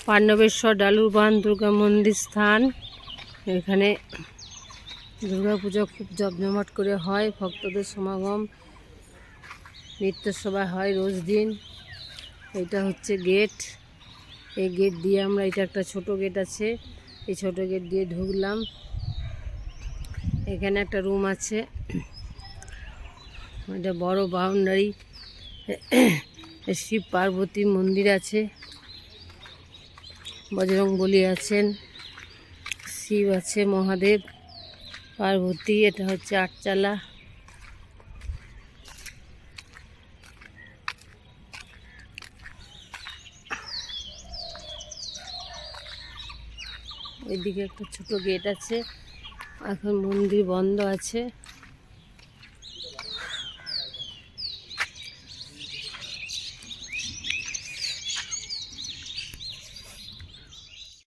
পাণ্ডবেশ্বর ডালুরবান দুর্গা মন্দির স্থান। এখানে দুর্গা পূজা খুব জমজমাট করে হয়, ভক্তদের সমাগম, নৃত্য সভা হয় রোজ দিন। এটা হচ্ছে গেট। এই গেট দিয়ে আমরা, এটা একটা ছোট গেট আছে, এই ছোট গেট দিয়ে ঢুকলাম। এখানে একটা রুম আছে, এটা বড় বাউন্ডারি। শিব পার্বতী মন্দির আছে, বজরংবলী আছেন, শিব আছে, মহাদেব, পার্বতী। এটা হচ্ছে আটচালা। এদিকে একটা ছোট গেট আছে, এখন মন্দির বন্ধ আছে।